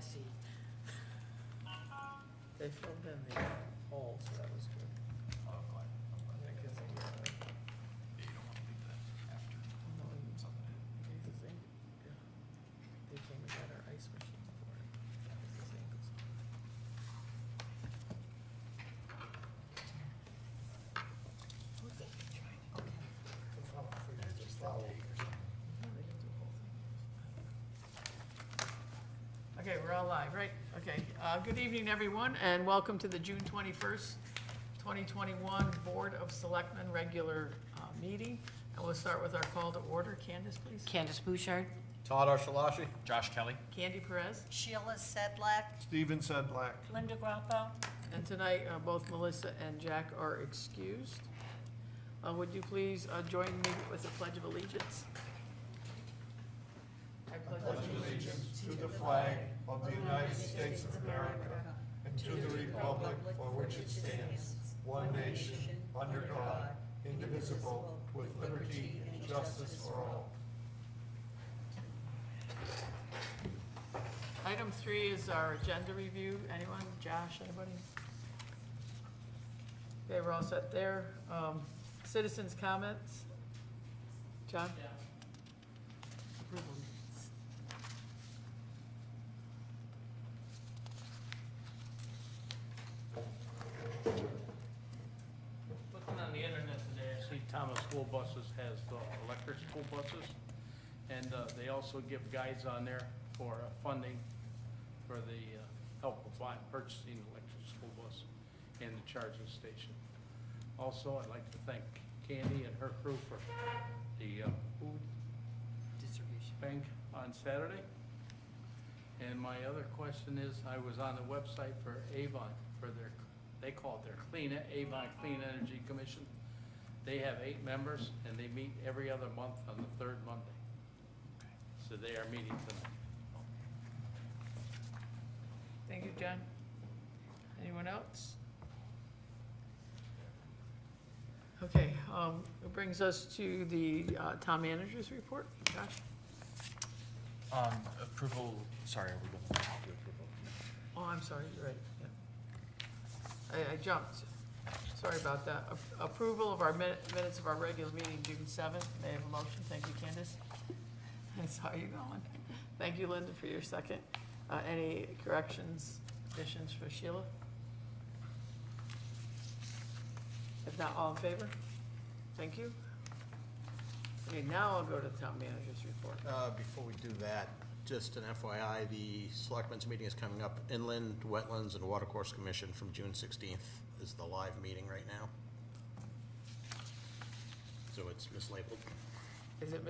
messy. They filled in the hole, so that was good. Oh, I'm glad. Yeah, 'cause they, Yeah, you don't want to leave that after no, something. yeah. They came and got our ice machine for it. That was the same as- Okay. No, they didn't do the whole thing. Okay, we're all live, right? Okay, good evening, everyone, and welcome to the June 21st, 2021 Board of Selectmen regular meeting. And we'll start with our call to order. Candace, please. Candace Bouchard. Todd Archelashi. Josh Kelly. Candy Perez. Sheila Sedlak. Steven Sedlak. Linda Grappo. And tonight, both Melissa and Jack are excused. Would you please join me with the Pledge of Allegiance? I pledge Allegiance to the flag of the United States of America and to the republic for which it stands, one nation, under God, indivisible, with liberty and justice for all. Item 3 is our agenda review. Anyone? Josh, anybody? Okay, we're all set there. Citizens' comments? John? Approval. Looking on the internet today, I see Thomas School Buses has electric school buses, and they also give guides on there for funding for the help with purchasing an electric school bus and the charging station. Also, I'd like to thank Candy and her crew for the food Distribution. bank on Saturday. And my other question is, I was on the website for Avon, for their, they call it their Avon Clean Energy Commission. They have 8 members, and they meet every other month on the 3rd Monday. So they are meeting tonight. Thank you, John. Anyone else? Okay, it brings us to the town manager's report. Josh? Approval, sorry, are we going to do approval? Oh, I'm sorry, you're right, yeah. I jumped. Sorry about that. Approval of our minutes of our regular meeting, June 7th. May I have a motion? Thank you, Candace. I saw you going. Thank you, Linda, for your second. Any corrections, additions for Sheila? If not, all in favor? Thank you. Okay, now I'll go to the town manager's report. Before we do that, just an FYI, the Selectmen's meeting is coming up. Inland, Wetlands, and Watercourse Commission from June 16th is the live meeting right now. So it's mislabeled. Is it,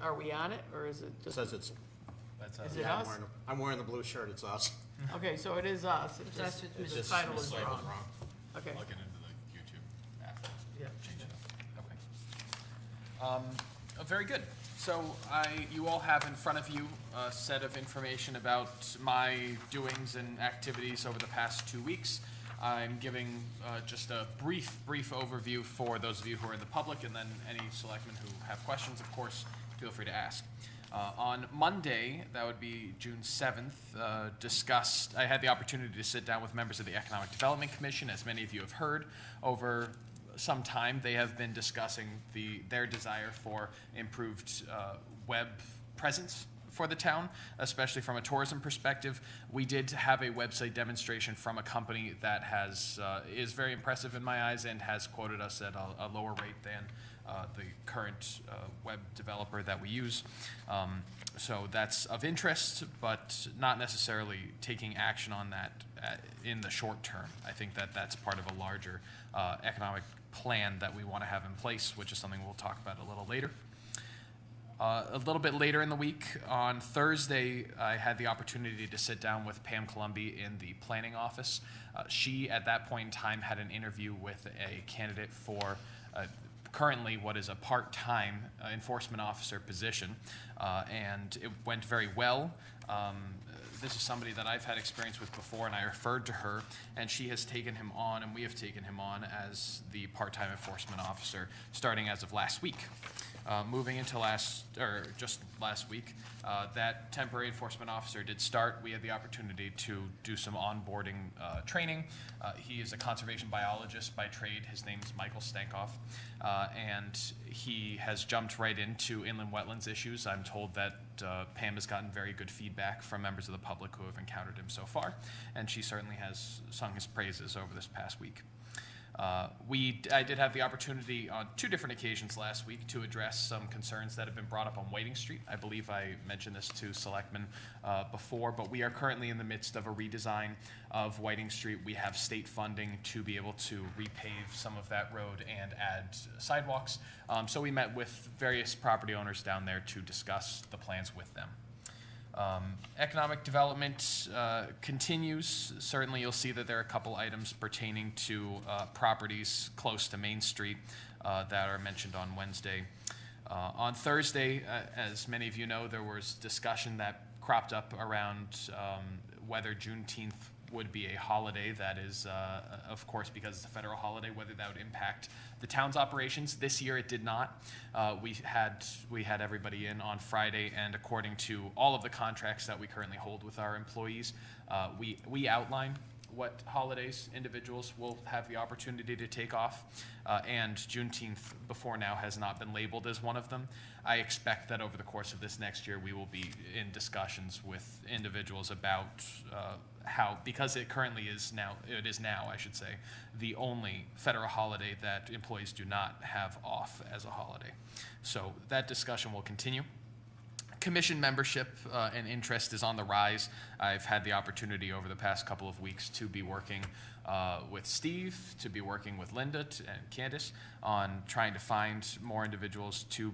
are we on it, or is it It just? says it's, Is it yeah, us? I'm wearing the blue shirt, it's us. Okay, so it is us. It's That's just, what It's the just title is mislabeled wrong. Okay, Looking into the YouTube after. yeah. Change it up. Okay. Very good. So you all have in front of you a set of information about my doings and activities over the past 2 weeks. I'm giving just a brief overview for those of you who are in the public, and then any selectmen who have questions, of course, feel free to ask. On Monday, that would be June 7th, I had the opportunity to sit down with members of the Economic Development Commission. As many of you have heard, over some time they have been discussing their desire for improved web presence for the town, especially from a tourism perspective. We did have a website demonstration from a company that is very impressive in my eyes and has quoted us at a lower rate than the current web developer that we use. So that's of interest, but not necessarily taking action on that in the short term. I think that that's part of a larger economic plan that we want to have in place, which is something we'll talk about a little later. A little bit later in the week, on Thursday, I had the opportunity to sit down with Pam Columbi in the planning office. She, at that point in time, had an interview with a candidate for currently what is a part-time enforcement officer position, and it went very well. this is somebody that I've had experience with before, and I referred to her, and she has taken him on, and we have taken him on as the part-time enforcement officer, starting as of last week. Moving into just last week, that temporary enforcement officer did start. We had the opportunity to do some onboarding training. He is a conservation biologist by trade. His name is Michael Stankoff, and he has jumped right into inland wetlands issues. I'm told that Pam has gotten very good feedback from members of the public who have encountered him so far, and she certainly has sung his praises over this past week. I did have the opportunity on 2 different occasions last week to address some concerns that have been brought up on Whiting Street. I believe I mentioned this to Selectmen before, but we are currently in the midst of a redesign of Whiting Street. We have state funding to be able to repave some of that road and add sidewalks. So we met with various property owners down there to discuss the plans with them. Economic development continues. Certainly you'll see that there are a couple items pertaining to properties close to Main Street that are mentioned on Wednesday. On Thursday, as many of you know, there was discussion that cropped up around whether Juneteenth would be a holiday. That is, of course, because it's a federal holiday, whether that would impact the town's operations. This year it did not. We had everybody in on Friday, and according to all of the contracts that we currently hold with our employees, we outline what holidays individuals will have the opportunity to take off, and Juneteenth before now has not been labeled as one of them. I expect that over the course of this next year we will be in discussions with individuals about how, because it is now, I should say, the only federal holiday that employees do not have off as a holiday. So that discussion will continue. Commission membership and interest is on the rise. I've had the opportunity over the past couple of weeks to be working with Steve, to be working with Linda and Candace on trying to find more individuals to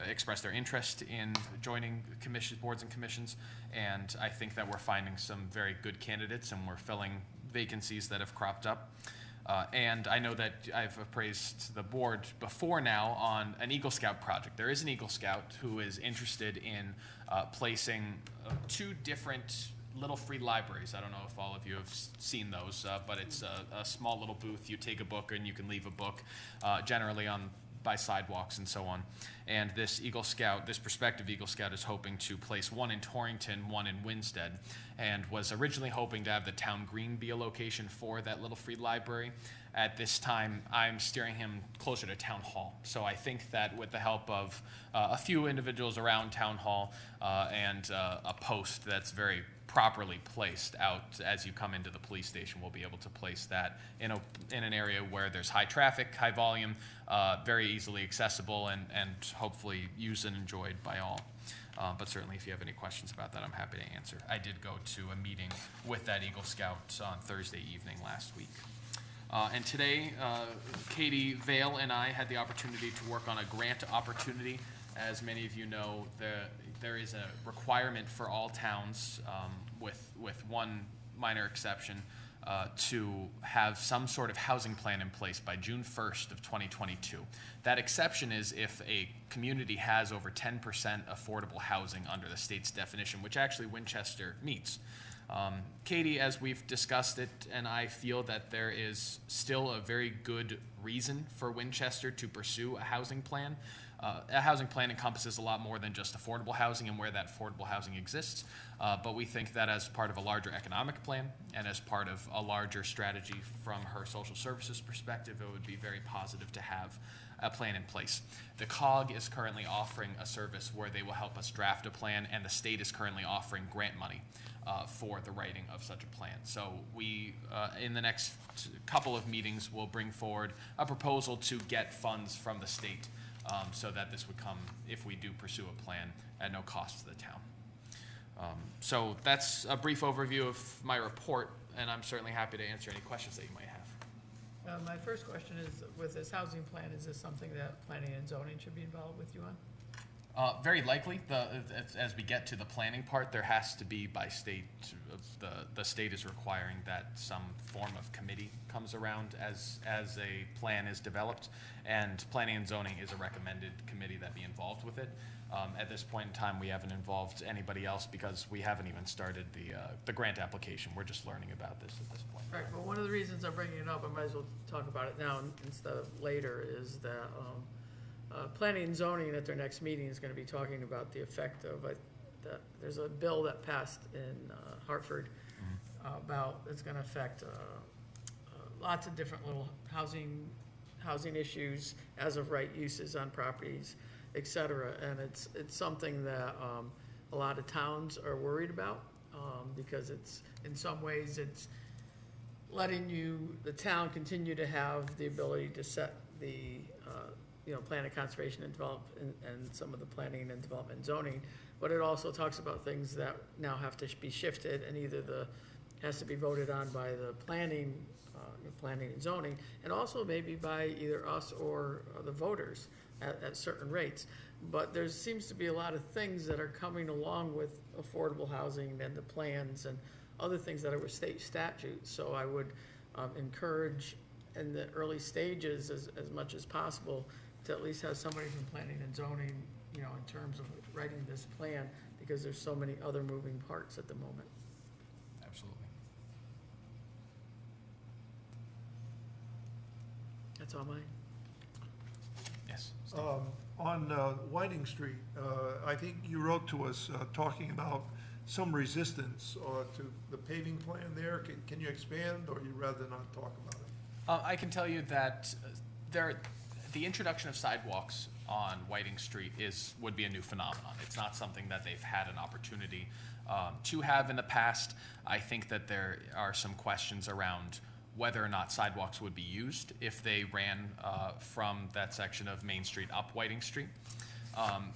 express their interest in joining boards and commissions. And I think that we're finding some very good candidates, and we're filling vacancies that have cropped up. And I know that I've appraised the board before now on an Eagle Scout project. There is an Eagle Scout who is interested in placing 2 different little free libraries. I don't know if all of you have seen those, but it's a small little booth. You take a book and you can leave a book, generally by sidewalks and so on. And this Eagle Scout, this prospective Eagle Scout, is hoping to place 1 in Torrington, 1 in Winstead, and was originally hoping to have the town green be a location for that little free library. At this time, I'm steering him closer to Town Hall. So I think that with the help of a few individuals around Town Hall and a post that's very properly placed out as you come into the police station, we'll be able to place that in an area where there's high traffic, high volume, very easily accessible, and hopefully used and enjoyed by all. But certainly if you have any questions about that, I'm happy to answer. I did go to a meeting with that Eagle Scout on Thursday evening last week. And today, Katie Vale and I had the opportunity to work on a grant opportunity. As many of you know, there is a requirement for all towns, with one minor exception, to have some sort of housing plan in place by June 1st of 2022. That exception is if a community has over 10% affordable housing under the state's definition, which actually Winchester meets. Katie, as we've discussed it, and I feel that there is still a very good reason for Winchester to pursue a housing plan. A housing plan encompasses a lot more than just affordable housing and where that affordable housing exists, but we think that as part of a larger economic plan and as part of a larger strategy from her social services perspective, it would be very positive to have a plan in place. The COG is currently offering a service where they will help us draft a plan, and the state is currently offering grant money for the writing of such a plan. So we, in the next couple of meetings, will bring forward a proposal to get funds from the state so that this would come, if we do pursue a plan, at no cost to the town. So that's a brief overview of my report, and I'm certainly happy to answer any questions that you might have. My first question is, with this housing plan, is this something that planning and zoning should be involved with you on? Very likely. As we get to the planning part, there has to be by state, the state is requiring that some form of committee comes around as a plan is developed, and planning and zoning is a recommended committee that be involved with it. At this point in time, we haven't involved anybody else because we haven't even started the grant application. We're just learning about this at this point. Right, but one of the reasons I'm bringing it up, I might as well talk about it now instead of later, is that planning and zoning at their next meeting is going to be talking about the effect of, there's a bill that passed in Hartford about, it's going to affect lots of different little housing issues, as of right uses on properties, et cetera. And it's something that a lot of towns are worried about because it's, in some ways, it's letting the town continue to have the ability to set the, plan of conservation and develop and some of the planning and development zoning. But it also talks about things that now have to be shifted and either has to be voted on by the planning and zoning, and also maybe by either us or the voters at certain rates. But there seems to be a lot of things that are coming along with affordable housing and the plans and other things that are with state statutes. So I would encourage in the early stages as much as possible to at least have somebody from planning and zoning, in terms of writing this plan, because there's so many other moving parts at the moment. Absolutely. That's all mine. Yes. On Whiting Street, I think you wrote to us talking about some resistance to the paving plan there. Can you expand, or you'd rather not talk about it? I can tell you that the introduction of sidewalks on Whiting Street would be a new phenomenon. It's not something that they've had an opportunity to have in the past. I think that there are some questions around whether or not sidewalks would be used if they ran from that section of Main Street up Whiting Street,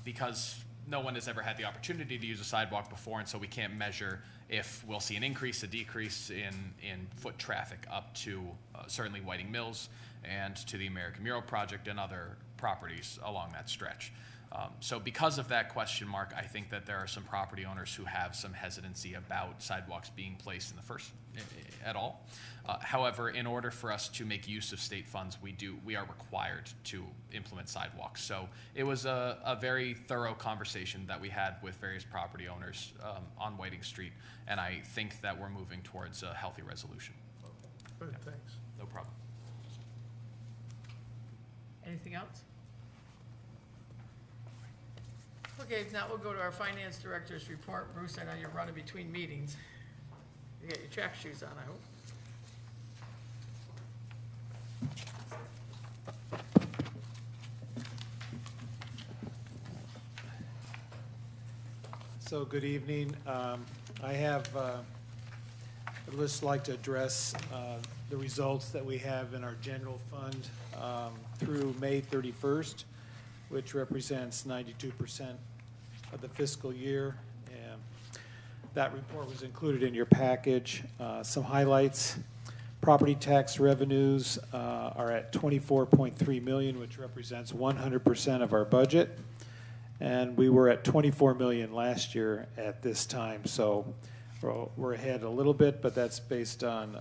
because no one has ever had the opportunity to use a sidewalk before, and so we can't measure if we'll see an increase, a decrease in foot traffic up to certainly Whiting Mills and to the American Mural Project and other properties along that stretch. So because of that question mark, I think that there are some property owners who have some hesitancy about sidewalks being placed at all. However, in order for us to make use of state funds, we are required to implement sidewalks. So it was a very thorough conversation that we had with various property owners on Whiting Street, and I think that we're moving towards a healthy resolution. Good, thanks. No problem. Anything else? Okay, now we'll go to our finance director's report. Bruce, I know you're running between meetings. You got your track shoes on, I hope. So, good evening. I have, I'd just like to address the results that we have in our general fund through May 31st, which represents 92% of the fiscal year. And that report was included in your package. Some highlights: property tax revenues are at $24.3 million, which represents 100% of our budget. And we were at $24 million last year at this time, so we're ahead a little bit, but that's based on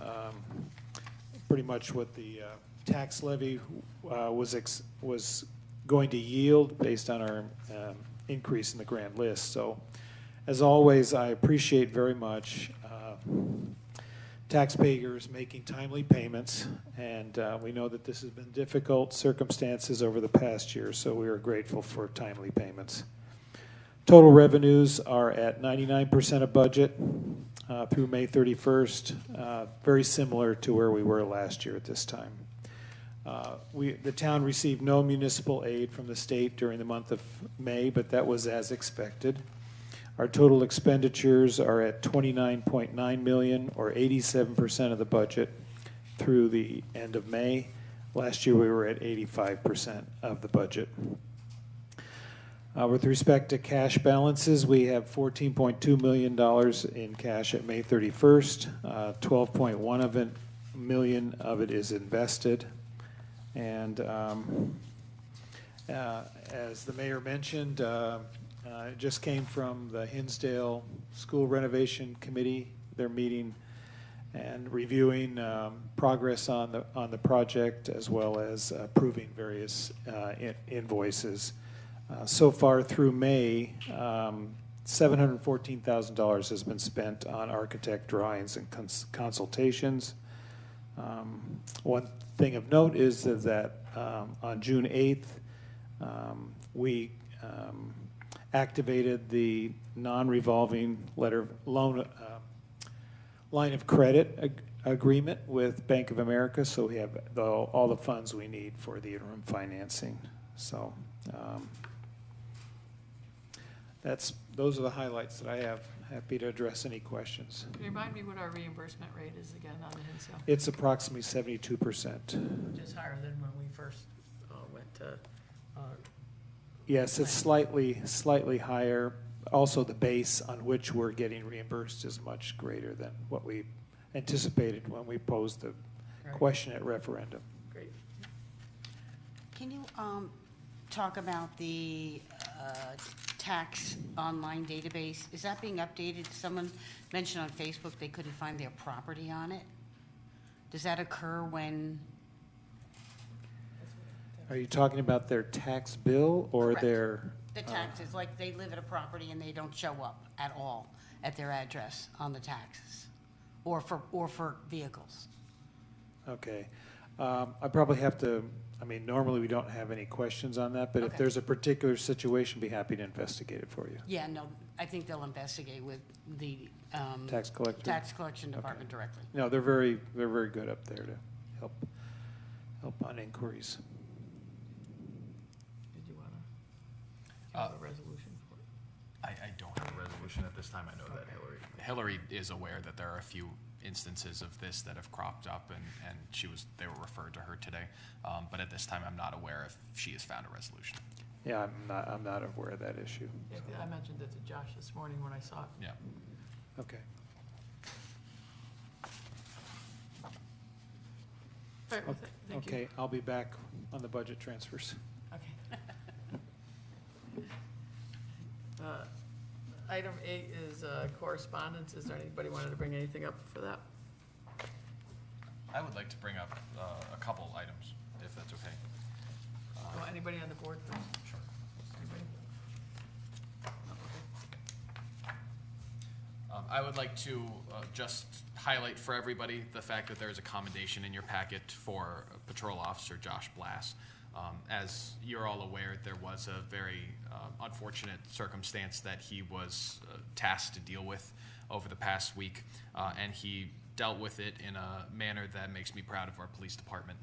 pretty much what the tax levy was going to yield based on our increase in the grant list. So, as always, I appreciate very much taxpayers making timely payments, and we know that this has been difficult circumstances over the past year, so we are grateful for timely payments. Total revenues are at 99% of budget through May 31st, very similar to where we were last year at this time. The town received no municipal aid from the state during the month of May, but that was as expected. Our total expenditures are at $29.9 million, or 87% of the budget through the end of May. Last year we were at 85% of the budget. With respect to cash balances, we have $14.2 million in cash at May 31st. 12.1 million of it is invested. And as the mayor mentioned, it just came from the Hinsdale School Renovation Committee. They're meeting and reviewing progress on the project, as well as approving various invoices So far through May, $714,000 has been spent on architect drawings and consultations. One thing of note is that on June 8th, we activated the non-revolving loan line of credit agreement with Bank of America, so we have all the funds we need for the interim financing. So those are the highlights that I have. Happy to address any questions. Remind me what our reimbursement rate is again on the Hinsdale, It's approximately 72%. which is higher than when we first went to, Yes, it's slightly higher. Also, the base on which we're getting reimbursed is much greater than what we anticipated when we posed the Right. question at referendum. great. Can you talk about the tax online database? Is that being updated? Someone mentioned on Facebook they couldn't find their property on it. Does that occur when? Are you talking about their tax bill or Correct. their? The taxes, like they live at a property and they don't show up at all at their address on the taxes, or for vehicles? Okay. I probably have to, normally we don't have any questions on that, but if Okay. there's a particular situation, be happy to investigate it for you. Yeah, no, I think they'll investigate with the Tax collector? tax collection department directly. No, they're very good up there to help on inquiries. Did you want to have a resolution for it? I don't have a resolution at this time. I know that Hillary is aware that there are a few instances of this that have cropped up, and they were referred to her today. But at this time, I'm not aware if she has found a resolution. Yeah, I'm not aware of that issue. Yeah, 'cause I mentioned it to Josh this morning when I saw it. Yeah. Okay. All right, well, thank you. Okay, I'll be back on the budget transfers. Okay. Item 8 is correspondence. Is there anybody wanted to bring anything up for that? I would like to bring up a couple items, if that's okay. Oh, anybody on the board? Sure. Anybody? No, okay. I would like to just highlight for everybody the fact that there is a commendation in your packet for Patrol Officer Josh Blass. As you're all aware, there was a very unfortunate circumstance that he was tasked to deal with over the past week, and he dealt with it in a manner that makes me proud of our police department,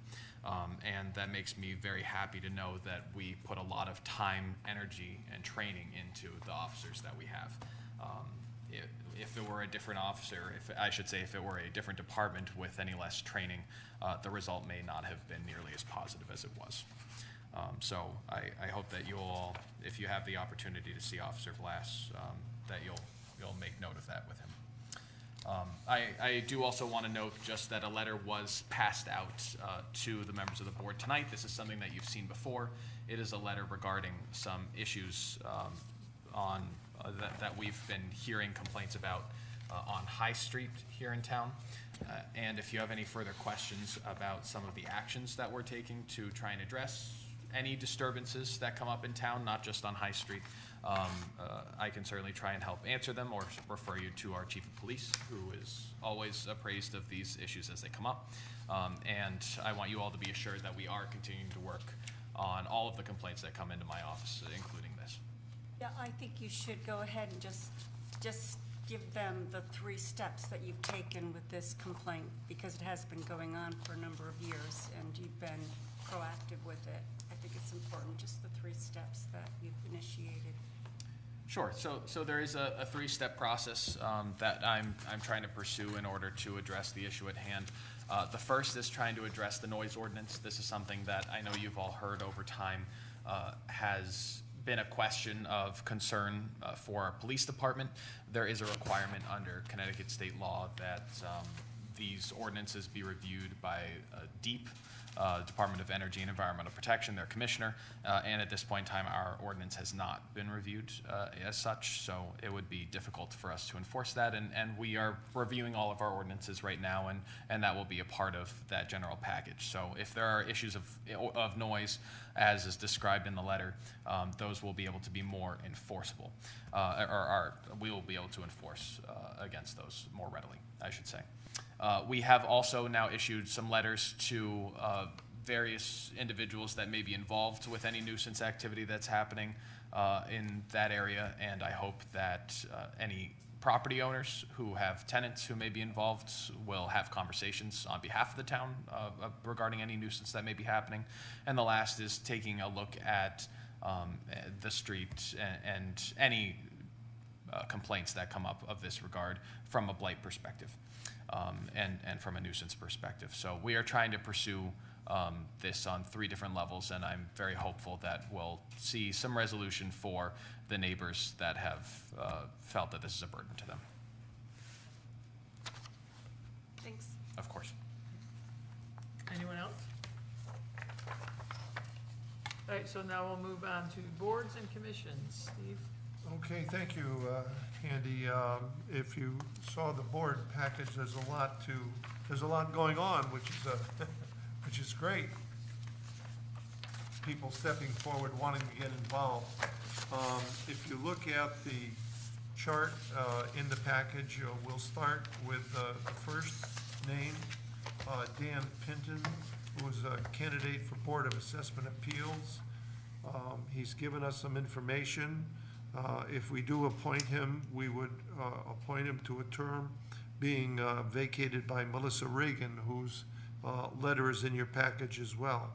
and that makes me very happy to know that we put a lot of time, energy, and training into the officers that we have. If it were a different officer, if it were a different department with any less training, the result may not have been nearly as positive as it was. So I hope that you'll all, if you have the opportunity to see Officer Blass, that you'll make note of that with him. I do also want to note just that a letter was passed out to the members of the board tonight. This is something that you've seen before. It is a letter regarding some issues that we've been hearing complaints about on High Street here in town. And if you have any further questions about some of the actions that we're taking to try and address any disturbances that come up in town, not just on High Street, I can certainly try and help answer them or refer you to our Chief of Police, who is always appraised of these issues as they come up. And I want you all to be assured that we are continuing to work on all of the complaints that come into my office, including this. Yeah, I think you should go ahead and just give them the 3 steps that you've taken with this complaint, because it has been going on for a number of years, and you've been proactive with it. I think it's important, just the 3 steps that you've initiated. Sure. So there is a 3-step process that I'm trying to pursue in order to address the issue at hand. The first is trying to address the noise ordinance. This is something that I know you've all heard over time has been a question of concern for our police department. There is a requirement under Connecticut state law that these ordinances be reviewed by a deep Department of Energy and Environmental Protection, their commissioner, and at this point in time, our ordinance has not been reviewed as such, so it would be difficult for us to enforce that, and we are reviewing all of our ordinances right now, and that will be a part of that general package. So if there are issues of noise, as is described in the letter, those will be able to be more enforceable, we will be able to enforce against those more readily, I should say. We have also now issued some letters to various individuals that may be involved with any nuisance activity that's happening in that area, and I hope that any property owners who have tenants who may be involved will have conversations on behalf of the town regarding any nuisance that may be happening. And the last is taking a look at the street and any complaints that come up of this regard from a blight perspective. And from a nuisance perspective. So we are trying to pursue this on 3 different levels, and I'm very hopeful that we'll see some resolution for the neighbors that have felt that this is a burden to them. Thanks. Of course. Anyone else? All right, so now we'll move on to boards and commissions. Steve? Okay, thank you, Andy. If you saw the board package, there's a lot going on, which is great. People stepping forward, wanting to get involved. If you look at the chart in the package, we'll start with the first name, Dan Pinton, who is a candidate for Board of Assessment Appeals. He's given us some information. If we do appoint him, we would appoint him to a term being vacated by Melissa Reagan, whose letter is in your package as well.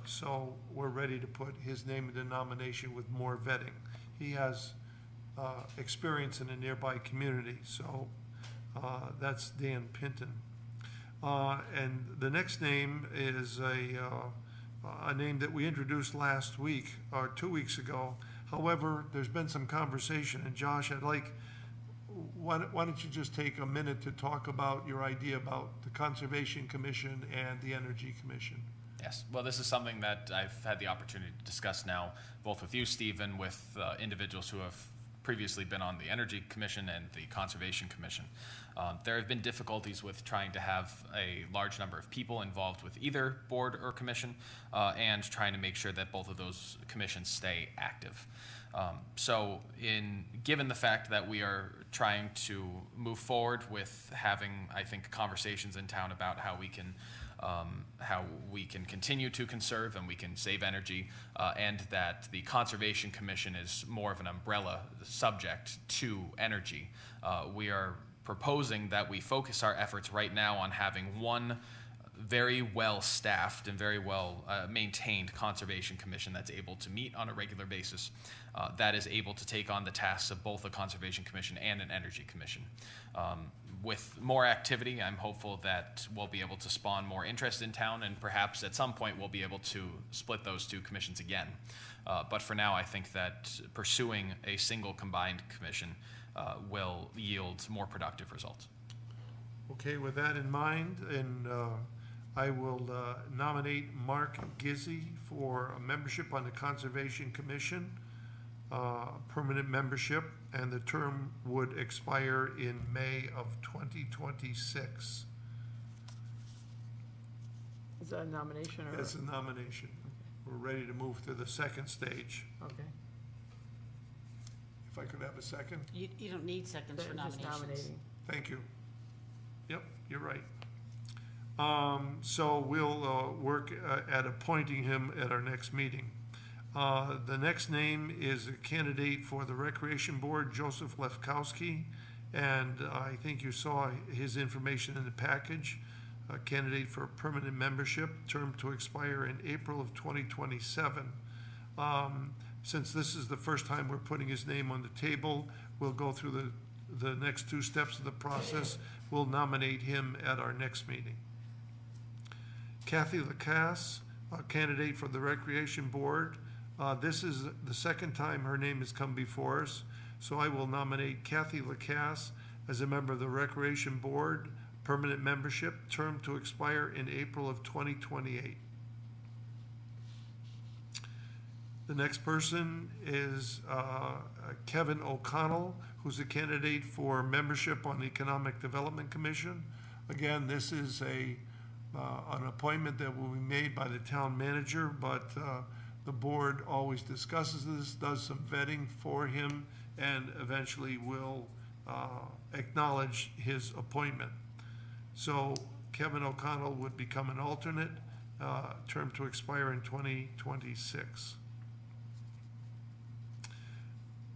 So we're ready to put his name in the nomination with more vetting. He has experience in a nearby community, so that's Dan Pinton. And the next name is a name that we introduced last week, or 2 weeks ago. However, there's been some conversation, and Josh, why don't you just take a minute to talk about your idea about the Conservation Commission and the Energy Commission? Yes, well, this is something that I've had the opportunity to discuss now, both with you, Steve, and with individuals who have previously been on the Energy Commission and the Conservation Commission. There have been difficulties with trying to have a large number of people involved with either board or commission, and trying to make sure that both of those commissions stay active. So given the fact that we are trying to move forward with having, I think, conversations in town about how we can continue to conserve and we can save energy, and that the Conservation Commission is more of an umbrella subject to energy, we are proposing that we focus our efforts right now on having one very well staffed and very well maintained Conservation Commission that's able to meet on a regular basis, that is able to take on the tasks of both a Conservation Commission and an Energy Commission. With more activity, I'm hopeful that we'll be able to spawn more interest in town, and perhaps at some point we'll be able to split those 2 commissions again. But for now, I think that pursuing a single combined commission will yield more productive results. Okay, with that in mind, and I will nominate Mark Gizzi for a membership on the Conservation Commission, permanent membership, and the term would expire in May of 2026. Is that a nomination or? That's a nomination. We're ready to move to the second stage. Okay. If I could have a second? You don't need seconds for They're just nominations. nominating. Thank you. Yep, you're right. So we'll work at appointing him at our next meeting. The next name is a candidate for the Recreation Board, Joseph Lefkowski, and I think you saw his information in the package. A candidate for permanent membership, term to expire in April of 2027. Since this is the first time we're putting his name on the table, we'll go through the next 2 steps of the process. We'll nominate him at our next meeting. Kathy Lacasse, a candidate for the Recreation Board. This is the second time her name has come before us, so I will nominate Kathy Lacasse as a member of the Recreation Board, permanent membership, term to expire in April of 2028. The next person is Kevin O'Connell, who's a candidate for membership on the Economic Development Commission. Again, this is an appointment that will be made by the town manager, but the board always discusses this, does some vetting for him, and eventually will acknowledge his appointment. So Kevin O'Connell would become an alternate, term to expire in 2026.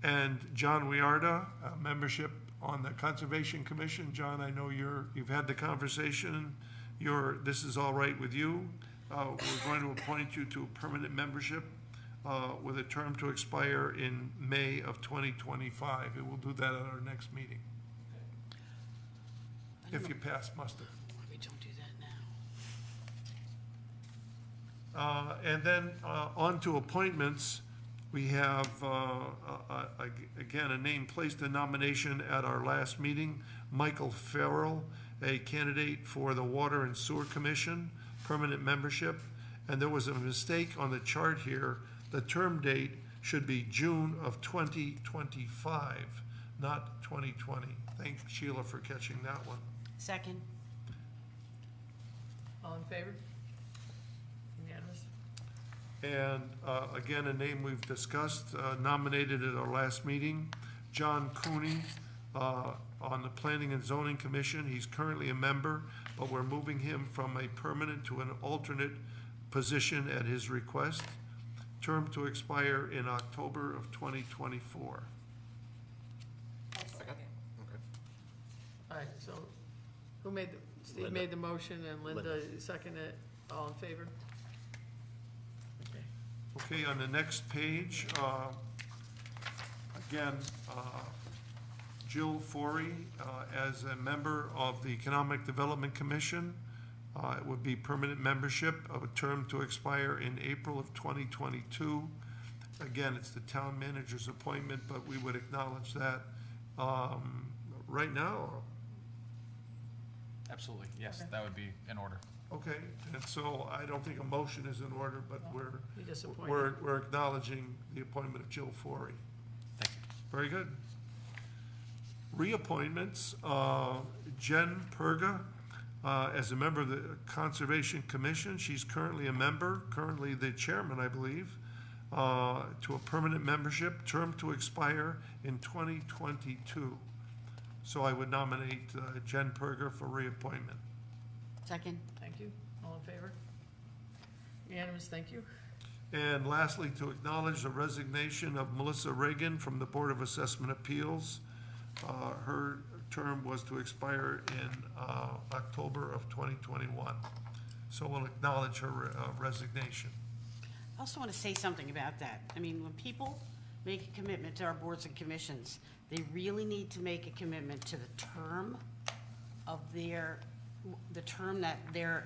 And John Wiarda, membership on the Conservation Commission. John, I know you've had the conversation. This is all right with you. We're going to appoint you to a permanent membership with a term to expire in May of 2025. And we'll do that at our next meeting. If you pass muster. We don't do that now. And then on to appointments. We have, again, a name placed in nomination at our last meeting, Michael Farrell, a candidate for the Water and Sewer Commission, permanent membership. And there was a mistake on the chart here. The term date should be June of 2025, not 2020. Thank Sheila for catching that one. Second? All in favor? Unanimous? And again, a name we've discussed, nominated at our last meeting, John Cooney, on the Planning and Zoning Commission. He's currently a member, but we're moving him from a permanent to an alternate position at his request. Term to expire in October of 2024. All right, so who made, Steve Linda. made the motion and Linda Linda. seconded it. All in favor? Okay. Okay, on the next page, again, Jill Forey, as a member of the Economic Development Commission. It would be permanent membership of a term to expire in April of 2022. Again, it's the town manager's appointment, but we would acknowledge that right now. Absolutely, yes, Okay. that would be in order. Okay, and so I don't think a motion is in order, but You just appointed. we're acknowledging the appointment of Jill Forey. Thank you. Very good. Reappointments, Jen Perga, as a member of the Conservation Commission. She's currently a member, currently the chairman, I believe, to a permanent membership, term to expire in 2022. So I would nominate Jen Perga for reappointment. Second? Thank you. All in favor? Unanimous, thank you. And lastly, to acknowledge the resignation of Melissa Reagan from the Board of Assessment Appeals. Her term was to expire in October of 2021. So we'll acknowledge her resignation. I also want to say something about that. I mean, when people make a commitment to our boards and commissions, they really need to make a commitment to the term of the term that they're,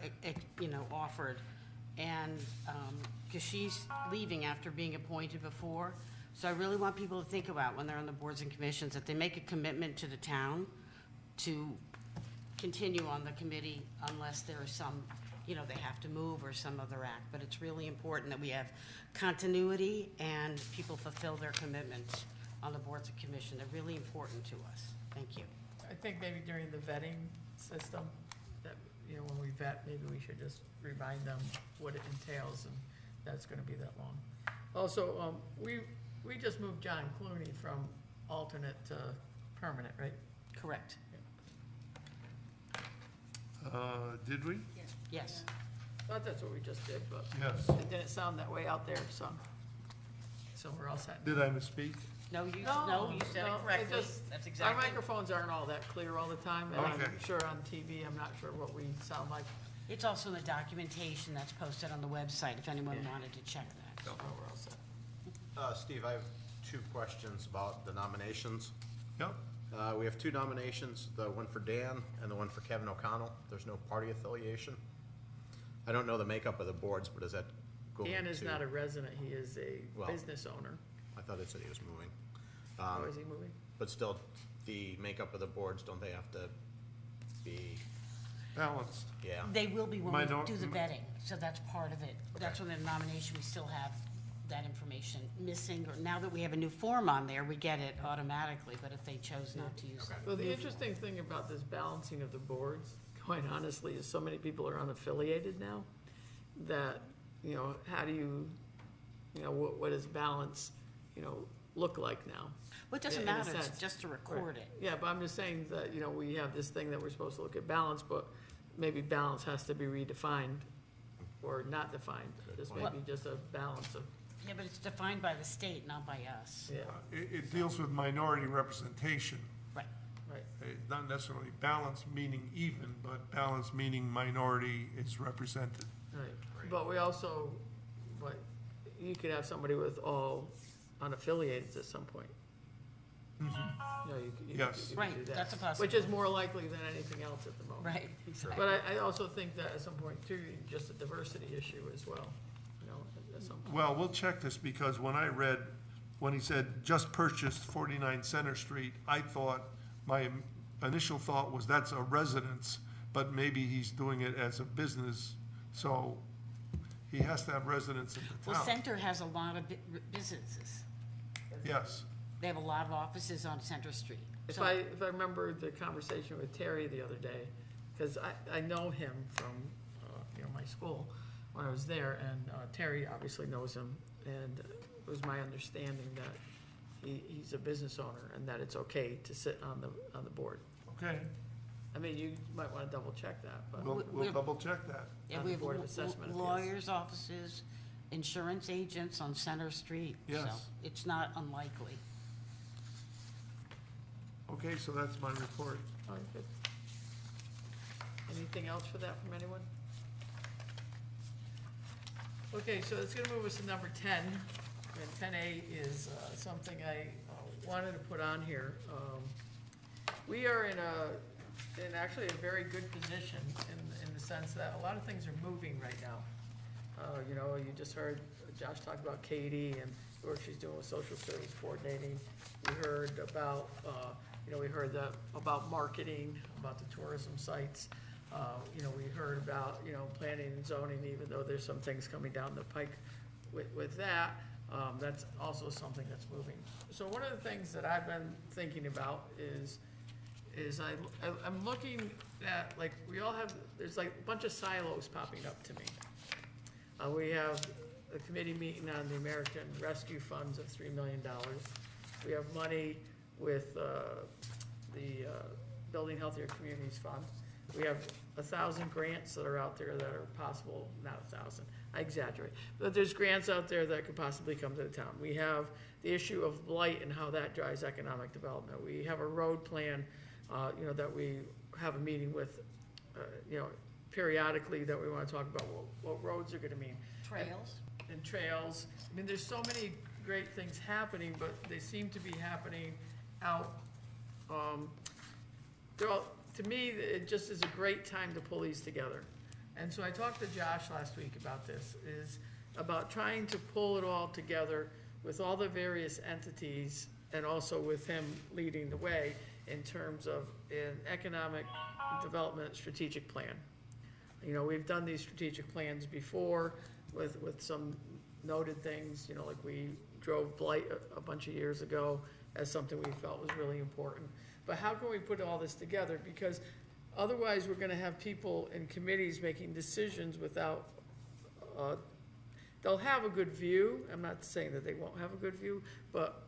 offered. And, because she's leaving after being appointed before. So I really want people to think about when they're on the boards and commissions, that they make a commitment to the town to continue on the committee unless there is some, they have to move or some other act. But it's really important that we have continuity and people fulfill their commitments on the boards and commission. They're really important to us. Thank you. I think maybe during the vetting system, that, when we vet, maybe we should just remind them what it entails, and that's gonna be that long. Also, we just moved John Clooney from alternate to permanent, right? Correct. Did we? Yes. Thought that's what we just did, but Yes. it didn't sound that way out there, so we're all set. Did I misspeak? No, you No, said no, it correctly. just- That's Our exactly. microphones aren't all that clear all the time, and Okay. I'm sure on TV, I'm not sure what we sound like. It's also in the documentation that's posted on the website, if anyone wanted to check that. So we're all set. Steve, I have two questions about the nominations. Yep. We have two nominations, the one for Dan and the one for Kevin O'Connell. There's no party affiliation. I don't know the makeup of the boards, but is that going to? Dan is not a resident, he is a Well- business owner. I thought it said he was moving. Is he moving? But still, the makeup of the boards, don't they have to be Balanced. Yeah. They will be when we Minor- do the vetting, so that's part of it. That's when the nomination, we still have that information missing, or now that we have a new form on there, we get it automatically, but if they chose not to use it. Well, the interesting thing about this balancing of the boards, quite honestly, is so many people are unaffiliated now, that, you know, how do you, you know, what does balance, you know, look like now? Well, it doesn't In a matter, it's sense. just to record it. Yeah, but I'm just saying that, you know, we have this thing that we're supposed to look at balance, but maybe balance has to be redefined or not defined. This may point. be just a balance of, Yeah, but it's defined by the state, not by us. yeah, It deals with minority representation. Right. right. Not necessarily balance meaning even, but balance meaning minority is represented. Right, but we also, but you could have somebody with all unaffiliated at some point. You know, you Yes. could Right, do that. that's a Which possibility. is more likely than anything else at the moment. Right, exactly. But I also think that at some point too, just a diversity issue as well, you know, at some point. Well, we'll check this, because when I read, when he said just purchased 49 Center Street, I thought, my initial thought was that's a residence, but maybe he's doing it as a business, so he has to have residents in the Well, town. Center has a lot of businesses. Yes, They have a lot of offices on Center Street. If So- I remember the conversation with Terry the other day, because I know him from, you know, my school when I was there, and Terry obviously knows him, and it was my understanding that he's a business owner and that it's okay to sit on the board. okay, I mean, you might want to double check that, but, we'll we're- double check that. Yeah, on we the have Board of Assessment Appeals. lawyers' offices, insurance agents on Center Street. So Yes. it's not unlikely. Okay, so that's my report. all right, good. Anything else for that from anyone? Okay, so it's gonna move us to number 10, and 10A is something I wanted to put on here. We are in actually a very good position in the sense that a lot of things are moving right now. You know, you just heard Josh talk about Katie and the work she's doing with social service coordinating. We heard about, you know, about marketing, about the tourism sites. You know, we heard about, you know, planning and zoning, even though there's some things coming down the pike with that. That's also something that's moving. So one of the things that I've been thinking about is I'm looking at, like, we all have, there's like a bunch of silos popping up to me. We have a committee meeting on the American Rescue Funds of $3 million. We have money with the Building Healthier Communities Fund. We have 1,000 grants that are out there that are possible, not 1,000, I exaggerate, but there's grants out there that could possibly come to the town. We have the issue of blight and how that drives economic development. We have a road plan, you know, that we have a meeting with, you know, periodically, that we want to talk about what roads are going to mean. Trails. And trails. I mean, there's so many great things happening, but they seem to be happening out. To me, it just is a great time to pull these together. And so I talked to Josh last week about this, is about trying to pull it all together with all the various entities, and also with him leading the way in terms of an economic development strategic plan. You know, we've done these strategic plans before with some noted things, you know, like we drove blight a bunch of years ago as something we felt was really important. But how can we put all this together? Because otherwise, we're gonna have people in committees making decisions without, they'll have a good view. I'm not saying that they won't have a good view, but,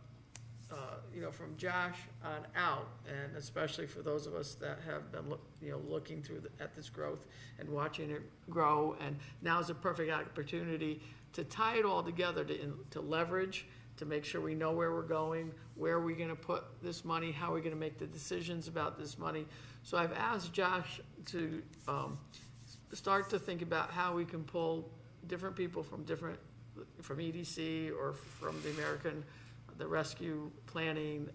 you know, from Josh on out, and especially for those of us that have been, you know, looking through at this growth and watching it grow, and now's a perfect opportunity to tie it all together, to leverage, to make sure we know where we're going, where are we gonna put this money, how are we gonna make the decisions about this money. So I've asked Josh to start to think about how we can pull different people from EDC or from the rescue planning,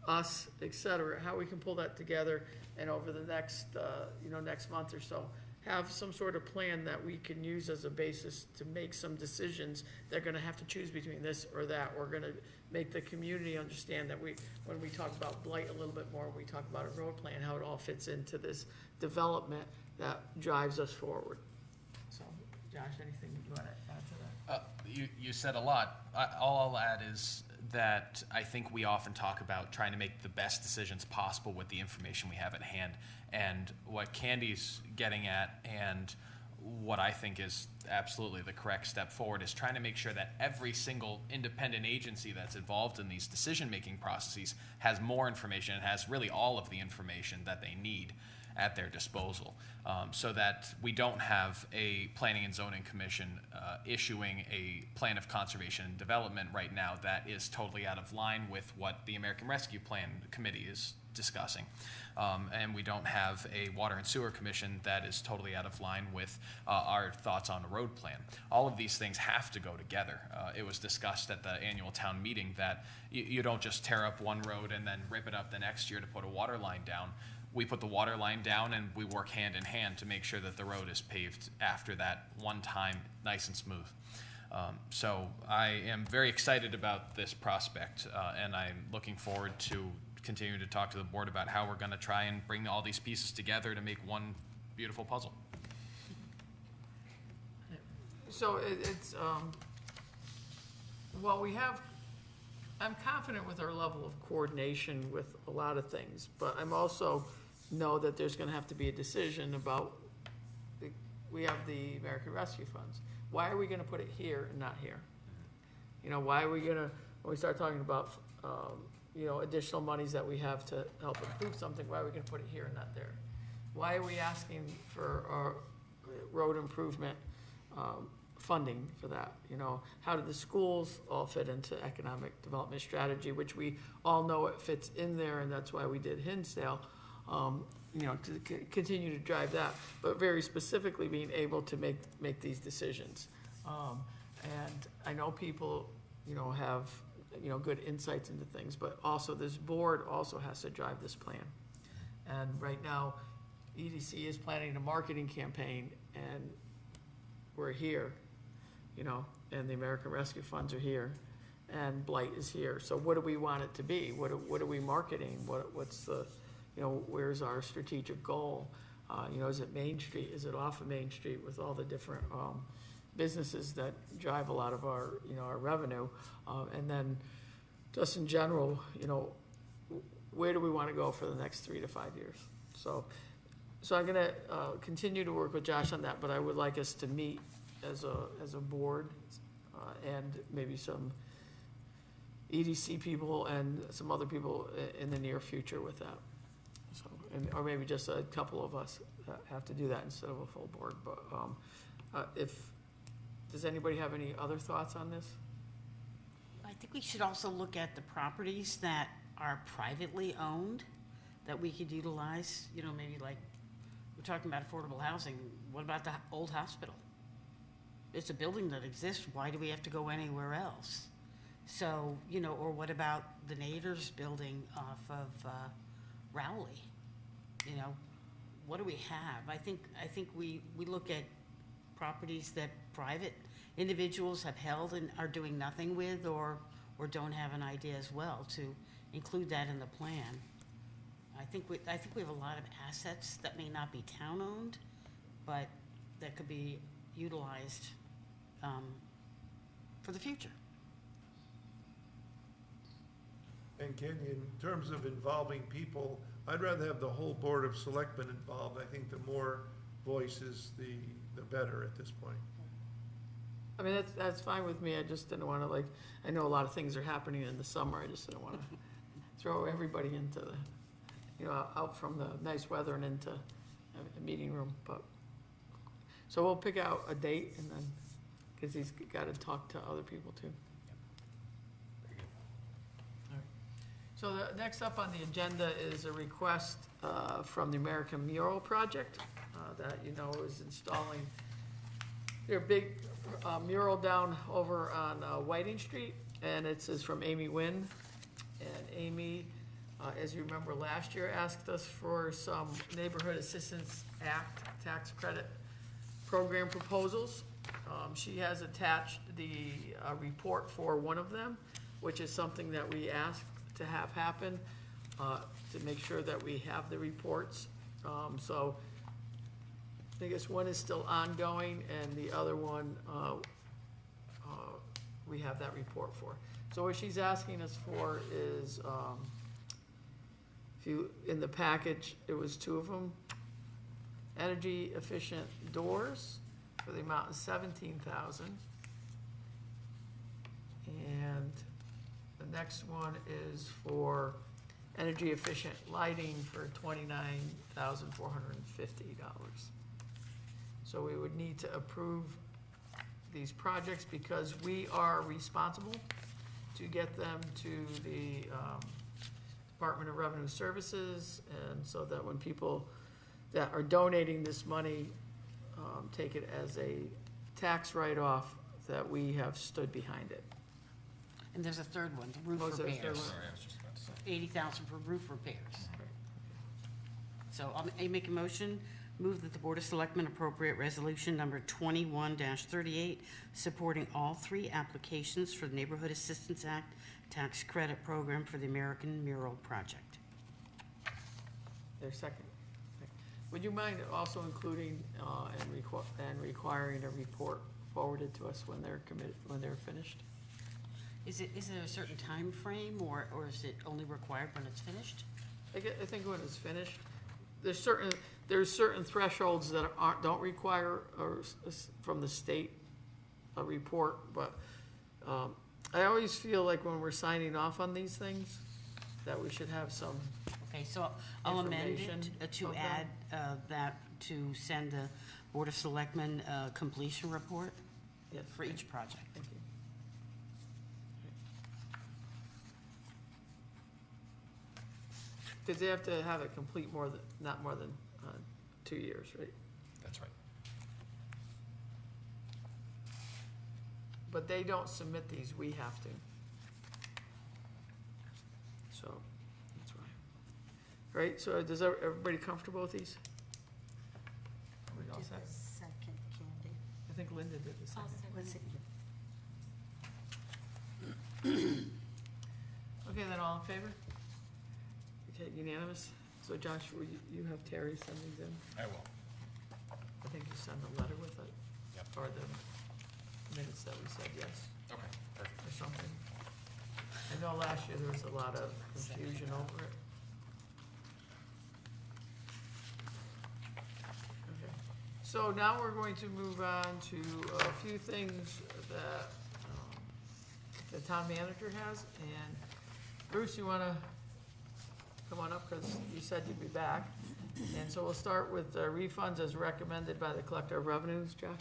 us, et cetera, how we can pull that together, and over the next, you know, next month or so, have some sort of plan that we can use as a basis to make some decisions. They're gonna have to choose between this or that. We're gonna make the community understand that when we talk about blight a little bit more, we talk about a road plan, how it all fits into this development that drives us forward. So, Josh, anything you wanna add to that? You said a lot. All I'll add is that I think we often talk about trying to make the best decisions possible with the information we have at hand. And what Candy's getting at, and what I think is absolutely the correct step forward, is trying to make sure that every single independent agency that's involved in these decision-making processes has more information and has really all of the information that they need at their disposal, so that we don't have a Planning and Zoning Commission issuing a plan of conservation and development right now that is totally out of line with what the American Rescue Plan Committee is discussing. And we don't have a Water and Sewer Commission that is totally out of line with our thoughts on a road plan. All of these things have to go together. It was discussed at the annual town meeting that you don't just tear up one road and then rip it up the next year to put a water line down. We put the water line down and we work hand in hand to make sure that the road is paved after that one time, nice and smooth. So I am very excited about this prospect, and I'm looking forward to continuing to talk to the board about how we're going to try and bring all these pieces together to make one beautiful puzzle. So it's, well, I'm confident with our level of coordination with a lot of things, but I'm also know that there's gonna have to be a decision about, we have the American Rescue Funds. Why are we gonna put it here and not here? You know, why are we gonna, when we start talking about, you know, additional monies that we have to help improve something, why are we gonna put it here and not there? Why are we asking for our road improvement, funding for that? You know, how do the schools all fit into economic development strategy, which we all know it fits in there, and that's why we did Hinsdale, you know, to continue to drive that, but very specifically being able to make these decisions. And I know people, you know, have, you know, good insights into things, but also this board also has to drive this plan. And right now, EDC is planning a marketing campaign, and we're here, you know, and the American Rescue Funds are here, and blight is here. So what do we want it to be? What are we marketing? What's the, you know, where's our strategic goal? You know, is it Main Street? Is it off of Main Street with all the different businesses that drive a lot of our, you know, our revenue? And then just in general, you know, where do we want to go for the next 3 to 5 years? So I'm gonna continue to work with Josh on that, but I would like us to meet as a board, and maybe some EDC people and some other people in the near future with that. So, or maybe just a couple of us that have to do that instead of a full board. But does anybody have any other thoughts on this? I think we should also look at the properties that are privately owned that we could utilize, you know, maybe like, we're talking about affordable housing. What about the old hospital? It's a building that exists. Why do we have to go anywhere else? So, you know, or what about the Naders building off of Rowley? You know, what do we have? I think we look at properties that private individuals have held and are doing nothing with, or don't have an idea as well, to include that in the plan. I think we have a lot of assets that may not be town-owned, but that could be utilized for the future. And Ken, in terms of involving people, I'd rather have the whole Board of Selectmen involved. I think the more voices, the better at this point. I mean, that's fine with me. I just didn't want to, like, I know a lot of things are happening in the summer. I just didn't want to throw everybody into the, you know, out from the nice weather and into a meeting room. But so we'll pick out a date, and then, because he's got to talk to other people too. So the next up on the agenda is a request from the American Mural Project that, you know, is installing their big mural down over on Whiting Street, and it says from Amy Wynn. And Amy as you remember, last year asked us for some Neighborhood Assistance Act tax credit program proposals. She has attached the report for one of them, which is something that we asked to have happen, to make sure that we have the reports. So I guess one is still ongoing, and the other one, we have that report for. So what she's asking us for is, if you, in the package, it was two of them. Energy efficient doors for the amount of $17,000. And the next one is for energy efficient lighting for $29,450. So we would need to approve these projects because we are responsible to get them to the Department of Revenue Services, and so that when people that are donating this money take it as a tax write-off, that we have stood behind it. And there's a third one, the roof Oh, is there a third repairs. one? Sorry, I was just about to say. 80,000 for roof repairs. So I make a motion, move that the Board of Selectmen appropriate resolution number 21-38, supporting all three applications for the Neighborhood Assistance Act tax credit program for the American Mural Project. Their second. Would you mind also including and requiring a report forwarded to us when they're committed, when they're finished? Is it a certain time frame, or is it only required when it's finished? I think when it's finished, there's certain thresholds that don't require from the state a report, but I always feel like when we're signing off on these things, that we should have some. Okay, so I'll amend Information it to of add that, to send the Board of Selectmen completion report Yes, for each project. thank you. Because they have to have it complete not more than 2 years, right? That's right. But they don't submit these, we have to. So, that's why. Right, so does everybody comfortable with these? Are we all set? Second, Candy. I think Linda did the second. Was it Okay, then all in favor? Okay, unanimous. So Josh, will you have Terry send these in? I will. I think you send a letter with it. Yep. Or the minutes that we said yes, Okay, perfect. or something. I know last year there was a lot of confusion over it. Okay. So now we're going to move on to a few things that the town manager has. And Bruce, you wanna come on up, because you said you'd be back. And so we'll start with the refunds as recommended by the Collector of Revenues, Josh?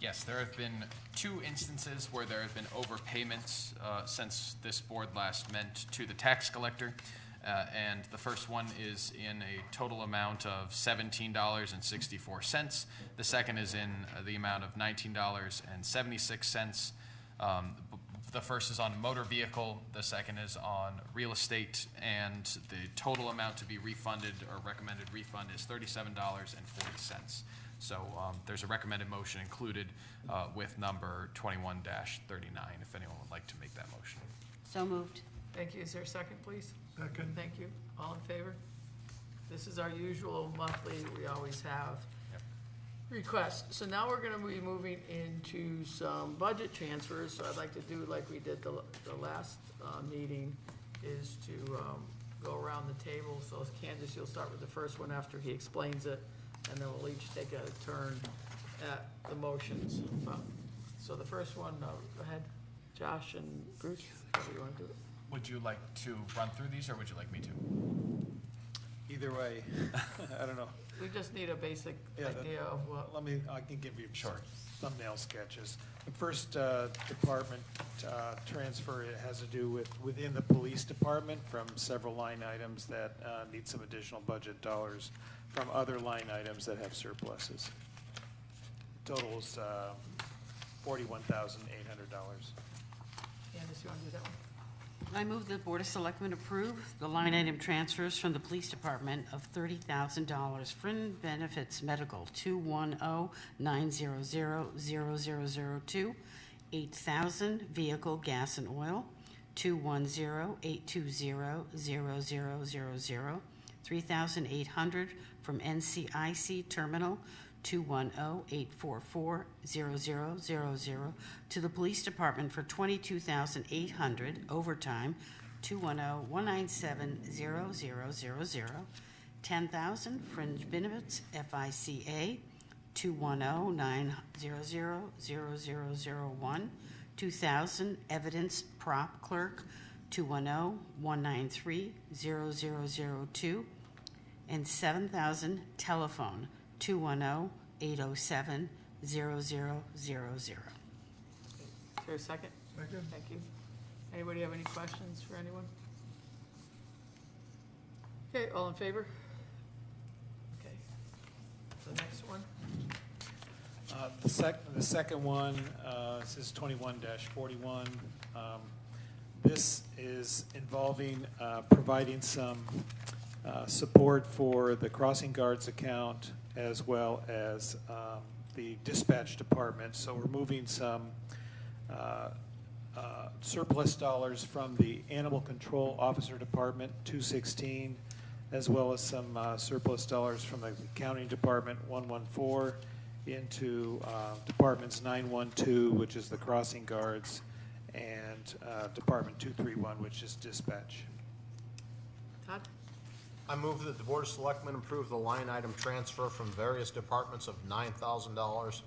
Yes, there have been 2 instances where there have been overpayments since this board last met to the tax collector. And the first one is in a total amount of $17.64. The second is in the amount of $19.76. The first is on motor vehicle, the second is on real estate, and the total amount to be refunded or recommended refund is $37.40. So there's a recommended motion included with number 21-39, if anyone would like to make that motion. So moved. Thank you. Is there a second, please? Second. Thank you. All in favor? This is our usual monthly, we always have Yep. requests. So now we're gonna be moving into some budget transfers. So I'd like to do like we did the last meeting, is to go around the table. So Candace, you'll start with the first one after he explains it, and then we'll each take a turn at the motions. So the first one, go ahead, Josh and Bruce, how do you want to do it? Would you like to run through these, or would you like me to? Either way, I don't know. We just need a basic idea of what. I can give you Sure. thumbnail sketches. The first department transfer, it has to do with within the police department from several line items that need some additional budget dollars from other line items that have surpluses. Totals $41,800. Candace, you want to do that one? I move the Board of Selectmen approve the line item transfers from the Police Department of $30,000 fringe benefits medical 210-900-0002, 8,000 vehicle gas and oil 210-820-0000, 3,800 from NCIC terminal 210-844-0000 to the Police Department for $22,800 overtime 210-197-0000, 10,000 fringe benefits FICA 210-900-0001, 2,000 evidence prop clerk 210-193-0002, and 7,000 telephone 210-807-0000. Is there a second? Second. Thank you. Anybody have any questions for anyone? Okay, all in favor? Okay. The next one? The second one, this is 21-41. This is involving providing some support for the crossing guards account as well as the dispatch department. So we're moving some surplus dollars from the Animal Control Officer Department 216, as well as some surplus dollars from the Accounting Department 114 into Departments 912, which is the crossing guards, and Department 231, which is dispatch. Todd? I move that the Board of Selectmen approve the line item transfer from various departments of $9,000,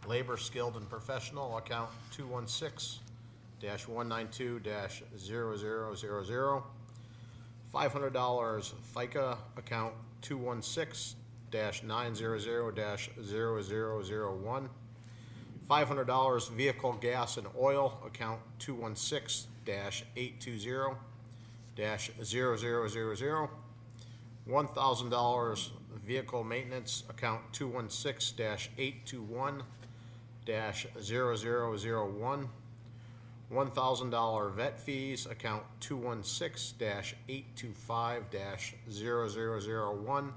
labor skilled and professional, account 216-192-0000, $500 FICA, account 216-900-0001, $500 vehicle gas and oil, account 216-820-0000, $1,000 vehicle maintenance, account 216-821-0001, $1,000 vet fees, account 216-825-0001,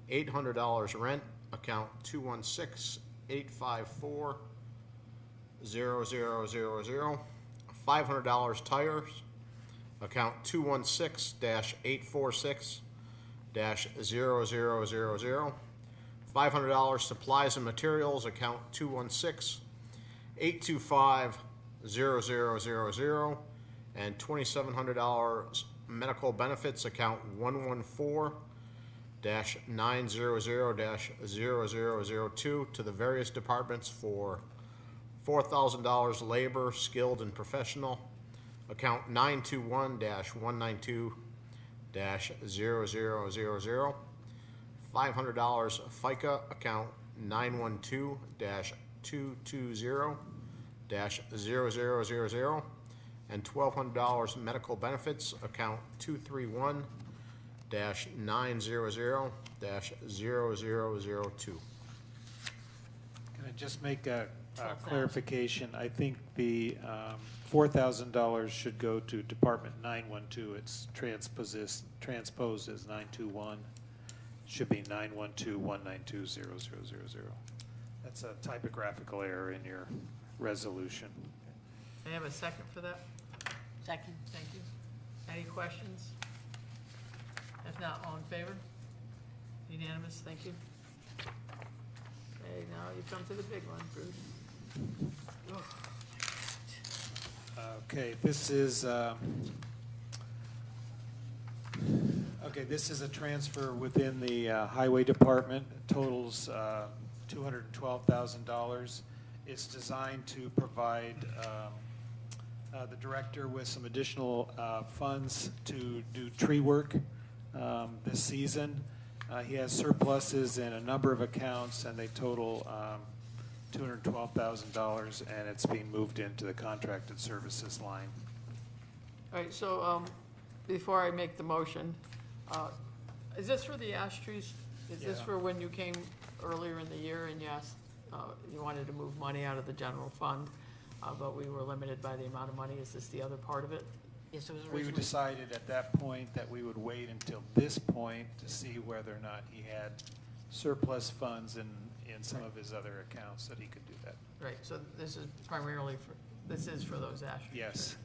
$800 rent, account 216-854-0000, $500 tires, account 216-846-0000, $500 supplies and materials, account 216-825-0000, and $2,700 medical benefits, account 114-900-0002 to the various departments for $4,000 labor, skilled and professional, account 921-192-0000, $500 FICA, account 912-220-0000, and $1,200 medical benefits, account 231-900-0002. Can I just make a clarification? I think the $4,000 should go to Department 912. It's transposed as 921. Should be 912-192-0000. That's a typographical error in your resolution. May I have a second for that? Second. Thank you. Any questions? If not, all in favor? Unanimous, thank you. Okay, now you come to the big one, Bruce. Oh, Okay, this is a transfer within the Highway Department. It totals $212,000. It's designed to provide the director with some additional funds to do tree work this season. He has surpluses in a number of accounts, and they total $212,000, and it's being moved into the contracted services line. All right, so before I make the motion, is this for the ash trees? Is this Yeah. for when you came earlier in the year and you asked, you wanted to move money out of the general fund, but we were limited by the amount of money? Is this the other part of it? Yes, it was We originally. decided at that point that we would wait until this point to see whether or not he had surplus funds in some of his other accounts that he could do that. Right, so this is primarily this is for those Ashland. Yes.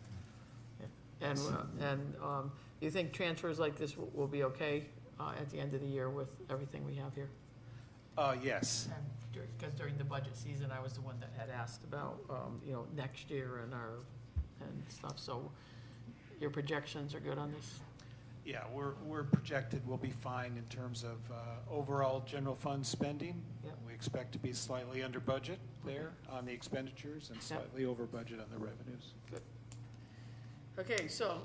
And you think transfers like this will be okay at the end of the year with everything we have here? Yes. Because during the budget season, I was the one that had asked about, next year and stuff, so your projections are good on this? Yeah, we're projected we'll be fine in terms of overall general fund spending. Yep. We expect to be slightly under budget there on the expenditures and slightly over budget on the revenues. Good. Okay, so,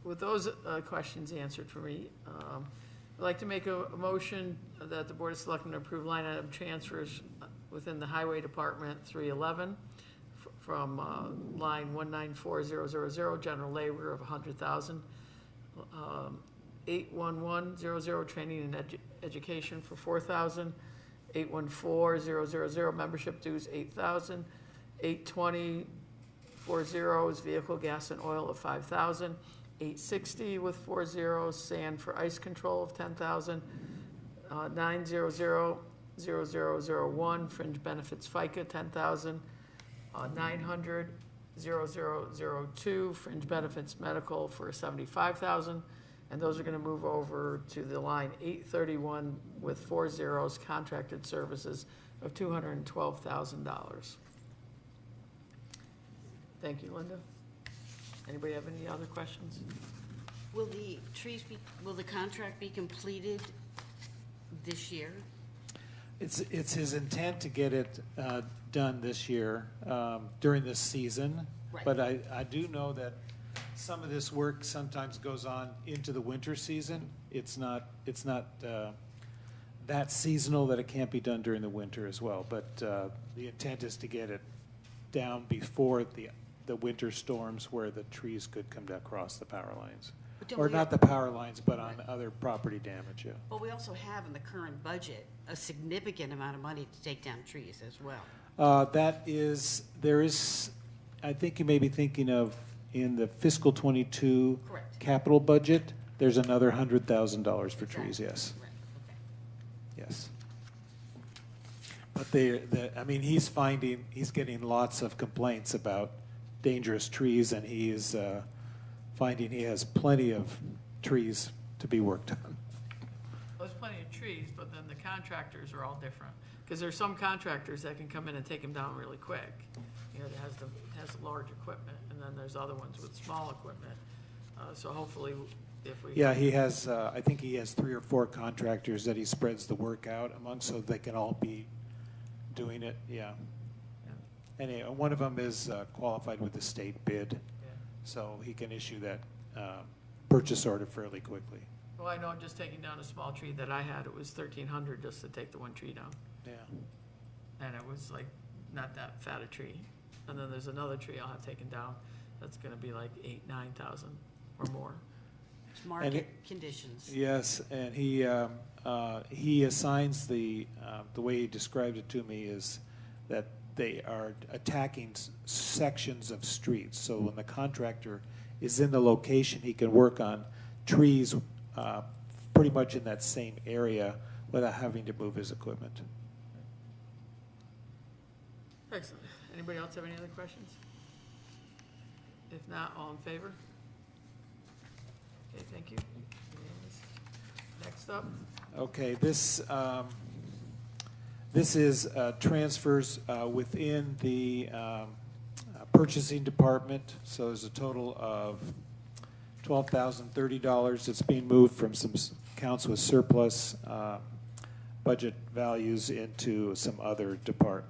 with those questions answered for me, I'd like to make a motion that the Board of Selectmen approve line item transfers within the Highway Department 311 from line 194000, general labor of 100,000, 81100, training and education for 4,000, 814000, membership dues 8,000, 82040 is vehicle gas and oil of 5,000, 860 with 4 zeros, sand for ice control of 10,000, 9000001, fringe benefits FICA 10,000, 900,002, fringe benefits medical for 75,000, and those are gonna move over to the line 831 with 4 zeros, contracted services of $212,000. Thank you, Linda. Anybody have any other questions? Will the contract be completed this year? It's his intent to get it done this year, during this season. Right. But I do know that some of this work sometimes goes on into the winter season. It's not that seasonal that it can't be done during the winter as well. But the intent is to get it down before the winter storms where the trees could come across the power lines. But don't Or we not the power lines, but on other property damage, yeah. But we also have in the current budget a significant amount of money to take down trees as well. There is, I think you may be thinking of in the fiscal '22 Correct. capital budget, there's another $100,000 for trees, yes, Right, okay. yes. But he's getting lots of complaints about dangerous trees, and he is finding he has plenty of trees to be worked on. Well, there's plenty of trees, but then the contractors are all different. Because there's some contractors that can come in and take them down really quick. That has large equipment, and then there's other ones with small equipment. So hopefully, if we. Yeah, he has, I think he has 3 or 4 contractors that he spreads the work out among, so they can all be doing it, yeah. And one of them is qualified with the state bid, Yeah. so he can issue that purchase order fairly quickly. Well, I know just taking down a small tree that I had, it was $1,300 just to take the one tree down. Yeah. And it was like, not that fat a tree. And then there's another tree I'll have taken down, that's gonna be like 8,000-9,000 or more. It's market conditions. Yes, and he assigns the way he described it to me is that they are attacking sections of streets. So when the contractor is in the location, he can work on trees pretty much in that same area without having to move his equipment. Excellent. Anybody else have any other questions? If not, all in favor? Okay, thank you. Next up, Okay, this is transfers within the purchasing department. So there's a total of $12,030. It's being moved from some accounts with surplus budget values into some other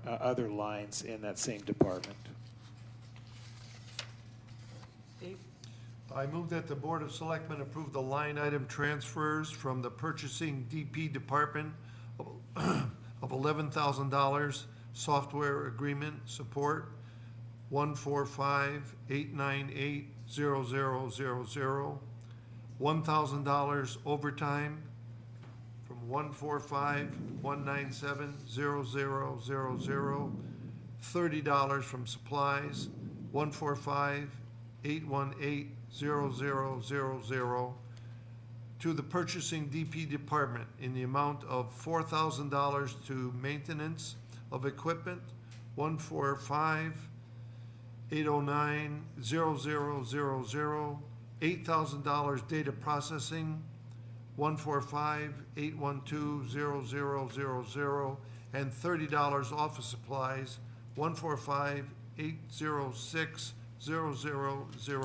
other lines in that same department. Steve? I move that the Board of Selectmen approve the line item transfers from the purchasing DP department of $11,000, software agreement support, 145-898-0000, $1,000 overtime from 145-197-0000, $30 from supplies, 145 818-0000 to the purchasing DP department in the amount of $4,000 to maintenance of equipment, 145-809-0000, $8,000 data processing, 145-812-0000, and $30 office supplies, 145-806-0000. Is there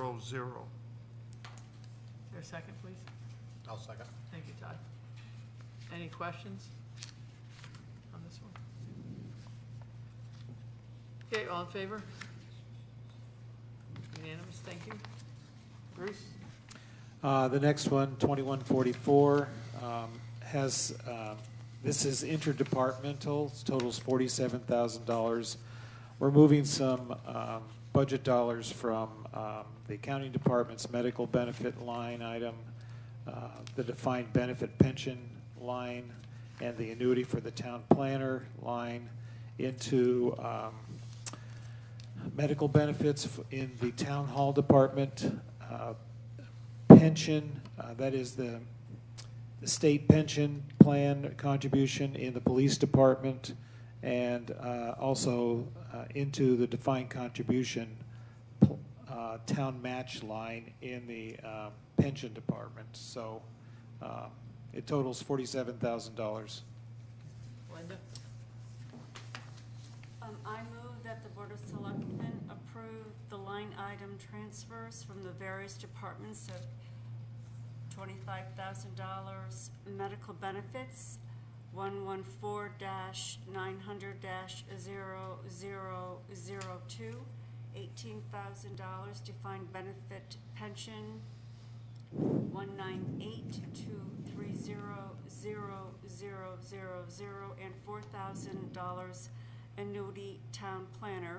a second, please? I'll second. Thank you, Todd. Any questions on this one? Okay, all in favor? Unanimous, thank you. Bruce? The next one, 2144, has, this is interdepartmental, it totals $47,000. We're moving some budget dollars from the accounting department's medical benefit line item, the defined benefit pension line, and the annuity for the town planner line into medical benefits in the town hall department, pension, that is the state pension plan contribution in the police department, and also into the defined contribution town match line in the pension department. So it totals $47,000. Linda? I move that the Board of Selectmen approve the line item transfers from the various departments of $25,000 medical benefits, 114-900-0002, $18,000 defined benefit pension, 198-230-0000, and $4,000 annuity town planner,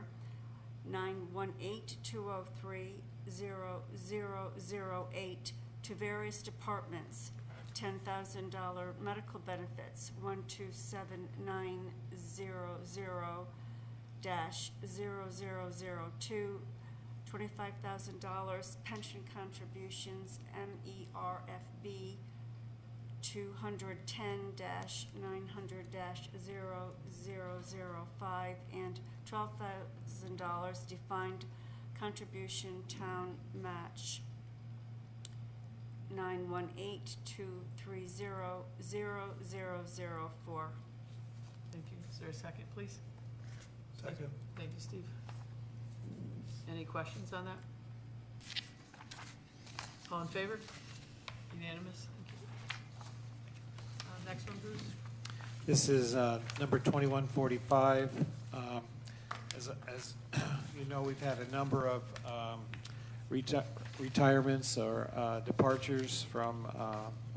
918-203-0008, to various departments, $10,000 medical benefits, 127-900-0002, $25,000 pension contributions, MERFB, 210-900-0005, and $12,000 defined contribution town match, 918-230-0004. Thank you. Is there a second, please? Second. Thank you, Steve. Any questions on that? All in favor? Unanimous? Thank you. Next one, Bruce? This is number 2145. As you know, we've had a number of retirements or departures from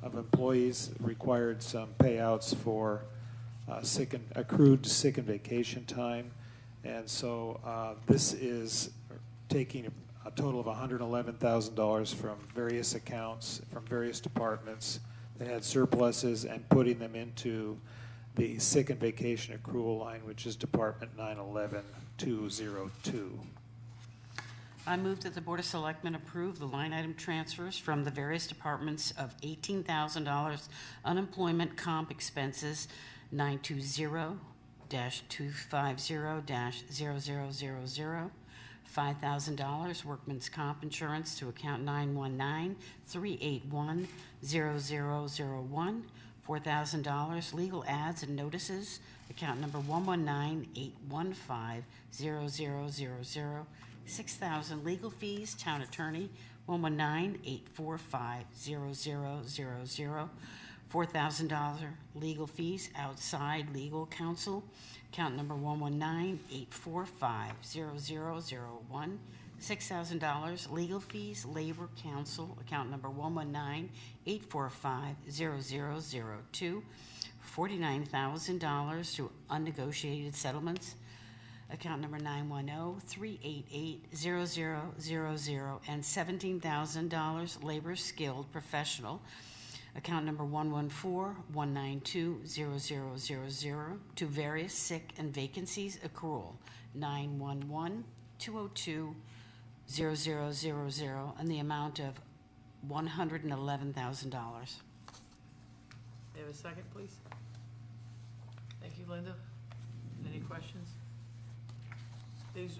of employees, required some payouts for accrued sick and vacation time, and so this is taking a total of $111,000 from various accounts from various departments that had surpluses and putting them into the sick and vacation accrual line, which is Department 911202. I move that the Board of Selectmen approve the line item transfers from the various departments of $18,000 unemployment comp expenses, 920-250-0000, $5,000 workman's comp insurance to account 919-381-0001, $4,000 legal ads and notices, account number 119-815-0000, $6,000 legal fees, town attorney, 119-845-0000, $4,000 legal fees, outside legal counsel, account number 119-845-0001, $6,000 legal fees, labor counsel, account number 119-845-0002, $49,000 to unnegotiated settlements, account number 910-388-0000, and $17,000 labor skilled professional, account number 114-192-0000, to various sick and vacancies accrual, 911-202, 0000 in the amount of $111,000. May I have a second, please? Thank you, Linda. Any questions? These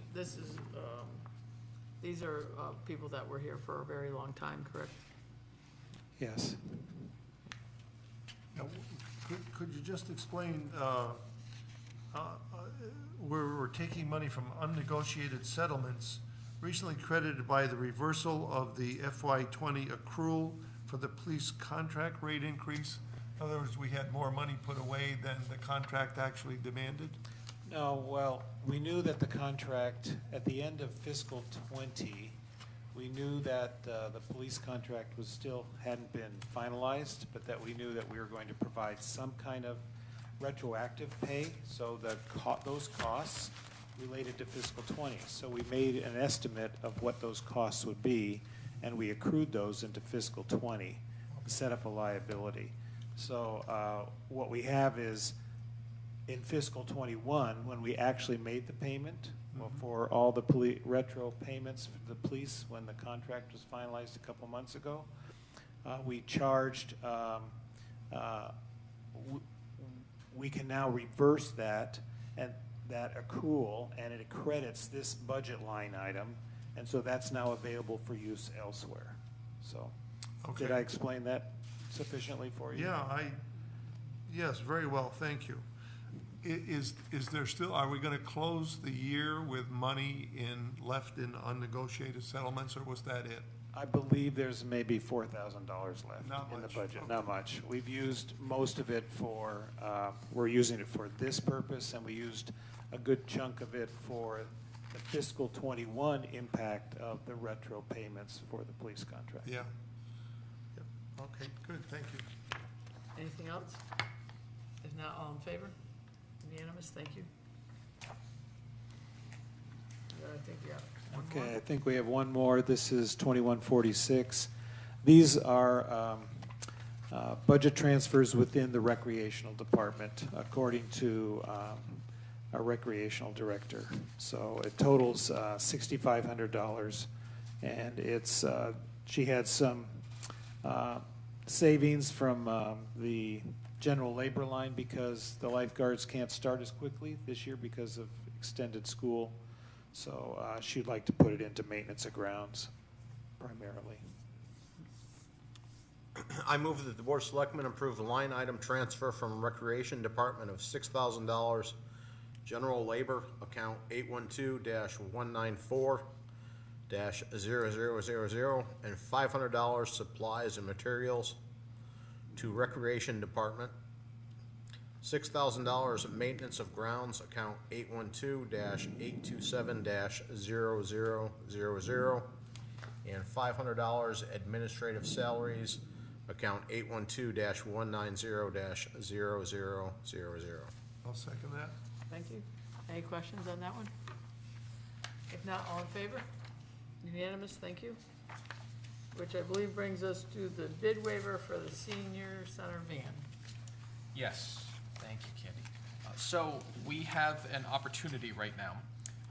are people that were here for a very long time, correct? Yes. Now, could you just explain, we're taking money from unnegotiated settlements recently credited by the reversal of the FY '20 accrual for the police contract rate increase? In other words, we had more money put away than the contract actually demanded? No, well, we knew that the contract, at the end of fiscal '20, we knew that the police contract was still, hadn't been finalized, but that we knew that we were going to provide some kind of retroactive pay, so those costs related to fiscal '20. So we made an estimate of what those costs would be, and we accrued those into fiscal '20, set up a liability. So what we have is, in fiscal '21, when we actually made the payment for all the retro payments for the police, when the contract was finalized a couple months ago, we charged, we can now reverse that and that accrual, and it credits this budget line item, and so that's now available for use elsewhere. So, Okay. did I explain that sufficiently for you? Yeah, yes, very well, thank you. Is there still, are we gonna close the year with money left in unnegotiated settlements, or was that it? I believe there's maybe $4,000 left Not in the much, budget, okay. not much. We've used most of it for, we're using it for this purpose, and we used a good chunk of it for the fiscal '21 impact of the retro payments for the police contract. Yeah. Yep. Okay, good, thank you. Anything else? If not, all in favor? Unanimous, thank you. I think you have one more. Okay, I think we have one more. This is 2146. These are budget transfers within the recreational department, according to our recreational director. So it totals $6,500, and it's she had some savings from the general labor line because the lifeguards can't start as quickly this year because of extended school. So she'd like to put it into maintenance of grounds primarily. I move that the Board of Selectmen approve the line item transfer from Recreation Department of $6,000, General Labor Account 812-194-0000, and $500 Supplies and Materials to Recreation Department, $6,000 Maintenance of Grounds Account 812-827-0000, and $500 Administrative Salaries Account 812-190-0000. I'll second that. Thank you. Any questions on that one? If not, all in favor? Unanimous, thank you. Which I believe brings us to the bid waiver for the senior center van. Yes, thank you, Candy. So we have an opportunity right now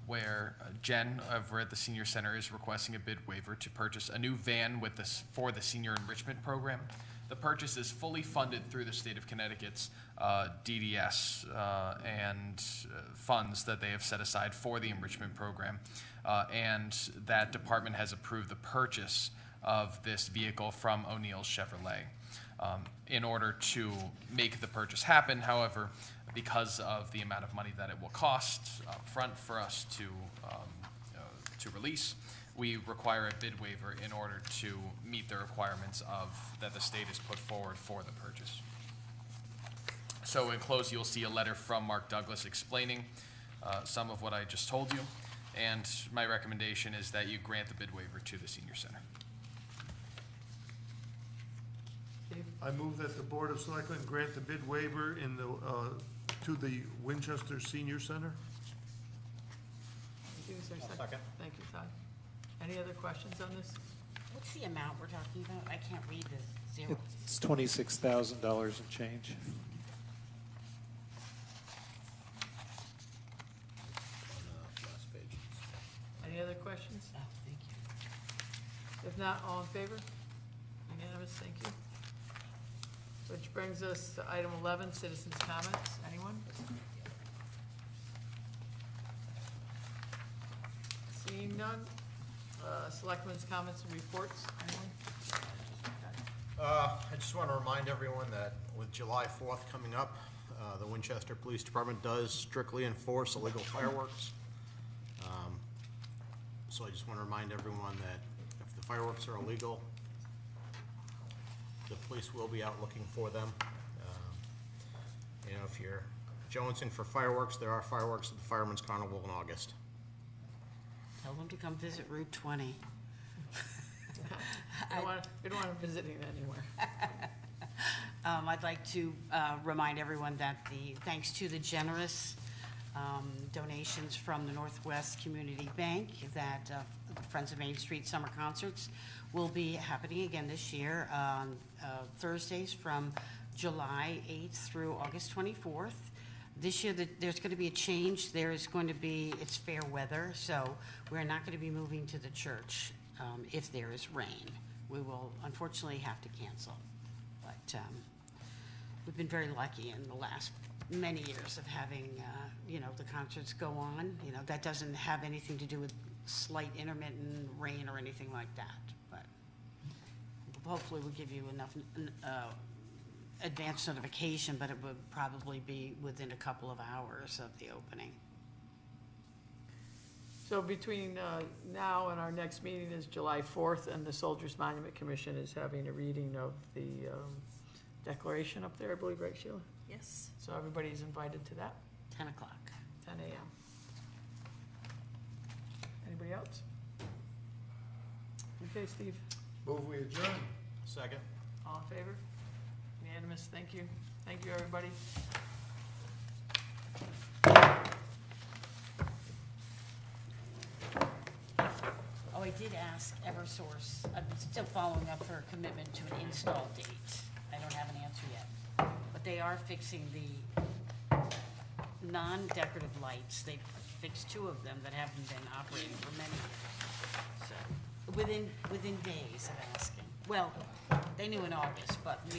where Jen over at the Senior Center is requesting a bid waiver to purchase a new van with this for the Senior Enrichment Program. The purchase is fully funded through the state of Connecticut's DDS and funds that they have set aside for the enrichment program. And that department has approved the purchase of this vehicle from O'Neill's Chevrolet. In order to make the purchase happen, however, because of the amount of money that it will cost up front for us to release, we require a bid waiver in order to meet the requirements that the state has put forward for the purchase. So in close, you'll see a letter from Mark Douglas explaining some of what I just told you, and my recommendation is that you grant the bid waiver to the Senior Center. Dave? I move that the Board of Selectmen grant the bid waiver to the Winchester Senior Center. Thank you. Is there a second? Second. Thank you, Todd. Any other questions on this? What's the amount we're talking about? I can't read the zero. It's $26,000 and change. Last page. Any other questions? Oh, thank you. If not, all in favor? Unanimous, thank you. Which brings us to item 11, citizens' comments. Anyone? Seeing none. Selectmen's comments and reports. Anyone? I just want to remind everyone that with July 4th coming up, the Winchester Police Department does strictly enforce illegal fireworks. So I just want to remind everyone that if the fireworks are illegal, the police will be out looking for them. You know, if you're jonesing for fireworks, there are fireworks at the Fireman's Carnival in August. Tell them to come visit Route 20. We don't want to visit it anymore. I'd like to remind everyone that thanks to the generous donations from the Northwest Community Bank, that Friends of Main Street Summer Concerts will be happening again this year on Thursdays from July 8th through August 24th. This year, there's going to be a change. It's fair weather, so we're not going to be moving to the church if there is rain. We will unfortunately have to cancel. But we've been very lucky in the last many years of having, the concerts go on. That doesn't have anything to do with slight intermittent rain or anything like that. But hopefully we'll give you enough advance notification, but it would probably be within a couple of hours of the opening. So between now and our next meeting is July 4th, and the Soldiers Monument Commission is having a reading of the declaration up there, I believe, right, Sheila? Yes. So everybody's invited to that, 10 o'clock. 10 a.m. Anybody else? Okay, Steve, Move we adjourn. Second. all in favor? Unanimous, thank you. Thank you, everybody. Oh, I did ask Eversource, I'm still following up for a commitment to an install date. I don't have an answer yet. But they are fixing the non-decorative lights. They've fixed 2 of them that haven't been operating for many years. So, within days of asking. Well, they knew in August, but